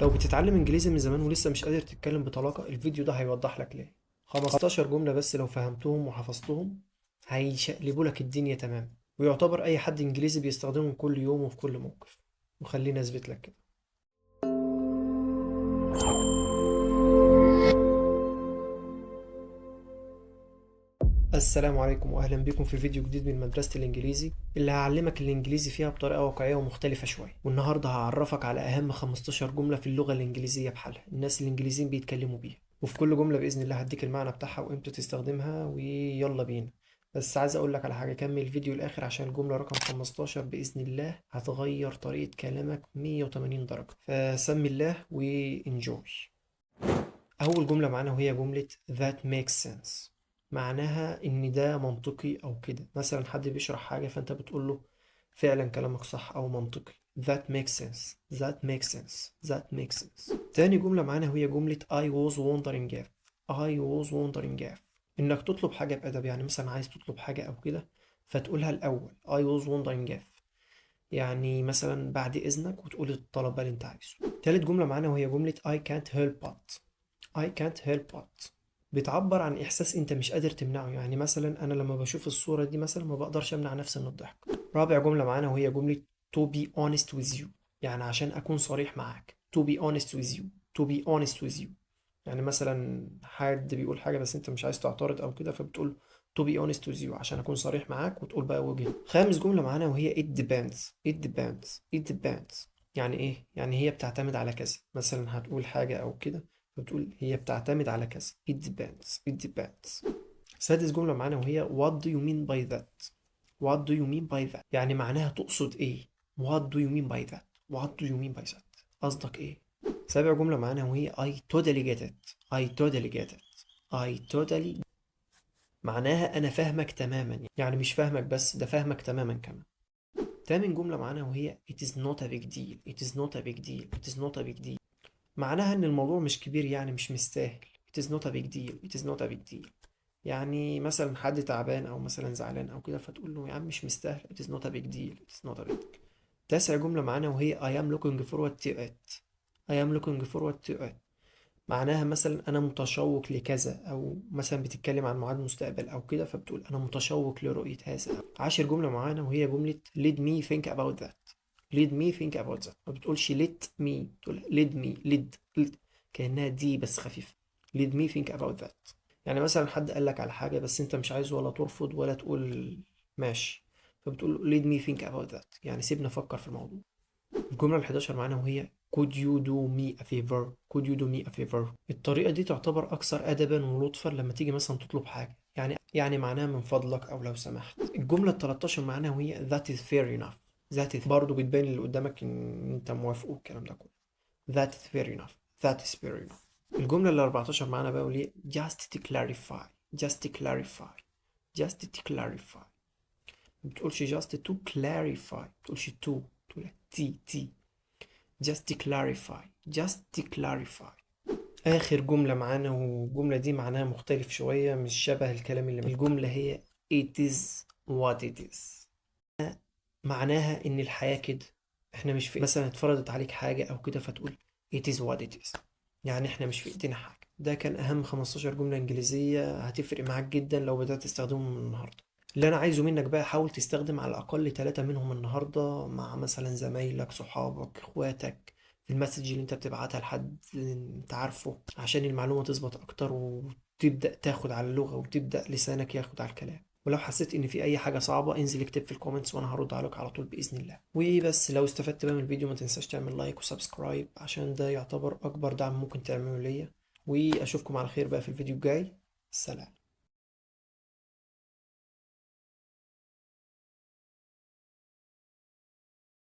لو بتتعلم انجليزي من زمان ولسه مش قادر تتكلم بطلاقة، الفيديو ده هيوضح لك ليه. 15 جملة بس لو فهمتهم وحفظتهم هيشقلبوا لك الدنيا تمام، ويعتبر اي حد انجليزي بيستخدمهم كل يوم وفي كل موقف. وخليني اثبت لك كده. السلام عليكم واهلا بكم في فيديو جديد من مدرسة الانجليزي اللي هعلمك الانجليزي فيها بطريقة واقعية ومختلفة شوية. والنهاردة هعرفك على اهم 15 جملة في اللغة الانجليزية بحالها الناس الانجليزيين بيتكلموا بيها، وفي كل جملة بإذن الله هديك المعنى بتاعها وامتى تستخدمها ويلا بينا. بس عايز اقول لك على حاجة، كمل الفيديو الاخر عشان الجملة رقم 15 بإذن الله هتغير طريقة كلامك 180 درجة. فسمي الله وانجوي. أول جملة معانا وهي جملة that makes sense. معناها إن ده منطقي أو كده، مثلا حد بيشرح حاجة فأنت بتقول له فعلا كلامك صح أو منطقي. that makes sense that makes sense that makes sense. تاني جملة معانا وهي جملة I was wondering if. I was wondering if إنك تطلب حاجة بأدب، يعني مثلا عايز تطلب حاجة أو كده فتقولها الأول I was wondering if، يعني مثلا بعد إذنك وتقول الطلب اللي أنت عايزه. تالت جملة معانا وهي جملة I can't help but. I can't help but بتعبر عن إحساس أنت مش قادر تمنعه، يعني مثلا أنا لما بشوف الصورة دي مثلا ما بقدرش أمنع نفسي من الضحك. رابع جملة معانا وهي جملة to be honest with you، يعني عشان أكون صريح معاك. to be honest with you to be honest with you، يعني مثلا حد بيقول حاجة بس أنت مش عايز تعترض أو كده فبتقول to be honest with you عشان أكون صريح معاك وتقول بقى وجهة. خامس جملة معانا وهي it depends. it depends it depends يعني إيه؟ يعني هي بتعتمد على كذا، مثلا هتقول حاجة أو كده فبتقول هي بتعتمد على كذا. it depends it depends. سادس جملة معانا وهي what do you mean by that. what do you mean by that يعني معناها تقصد ايه. what do you mean by that what do you mean by that قصدك ايه. سابع جملة معانا وهي I totally get it. I totally get it. I totally معناها أنا فاهمك تماما، يعني مش فاهمك بس ده فاهمك تماما كمان. تامن جملة معانا وهي it is not a big deal. it is not a big deal. it is not a big deal معناها ان الموضوع مش كبير، يعني مش مستاهل. it is not a big deal. it is not a big deal يعني مثلا حد تعبان او مثلا زعلان او كده فتقول له يا عم مش مستاهل. it is not a big deal. it is not a big deal. تاسع جملة معانا وهي I am looking forward to it. I am looking forward to it معناها مثلا انا متشوق لكذا، او مثلا بتتكلم عن ميعاد مستقبل او كده فبتقول انا متشوق لرؤية هذا. عاشر جملة معانا وهي جملة let me think about that. let me think about that ما بتقولش let me، تقول let me let كأنها دي بس خفيفة. let me think about that يعني مثلا حد قال لك على حاجة بس انت مش عايز ولا ترفض ولا تقول ماشي، فبتقول let me think about that يعني سيبني افكر في الموضوع. الجملة ال11 معانا وهي could you do me a favor. could you do me a favor الطريقة دي تعتبر أكثر أدبا ولطفا لما تيجي مثلا تطلب حاجة، يعني معناها من فضلك أو لو سمحت. الجملة ال13 معانا وهي that is fair enough. that is برضه بتبين اللي قدامك إن أنت موافقه الكلام ده كله. that is fair enough. that is fair enough. الجملة ال14 معانا بقى وهي just to clarify. just to clarify just to clarify ما بتقولش just to clarify، ما بتقولش to، تقول تي. just to clarify just to clarify. آخر جملة معانا والجملة دي معناها مختلف شوية مش شبه الكلام اللي الجملة هي it is what it is. معناها إن الحياة كده، إحنا مش في مثلا اتفرضت عليك حاجة أو كده فتقول it is what it is، يعني إحنا مش في إيدينا حاجة. ده كان أهم 15 جملة إنجليزية هتفرق معاك جدا لو بدأت تستخدمهم من النهاردة. اللي أنا عايزه منك بقى حاول تستخدم على الأقل 3 منهم النهاردة مع مثلا زمايلك صحابك إخواتك، في المسج اللي أنت بتبعتها لحد أنت عارفه عشان المعلومة تظبط أكتر وتبدأ تاخد على اللغة وتبدأ لسانك ياخد على الكلام. ولو حسيت ان في اي حاجة صعبة انزل اكتب في الكومنتس وانا هرد عليك على طول بإذن الله. وبس لو استفدت بقى من الفيديو ما تنساش تعمل لايك وسبسكرايب عشان ده يعتبر اكبر دعم ممكن تعمله ليا. واشوفكم على خير بقى في الفيديو الجاي. سلام.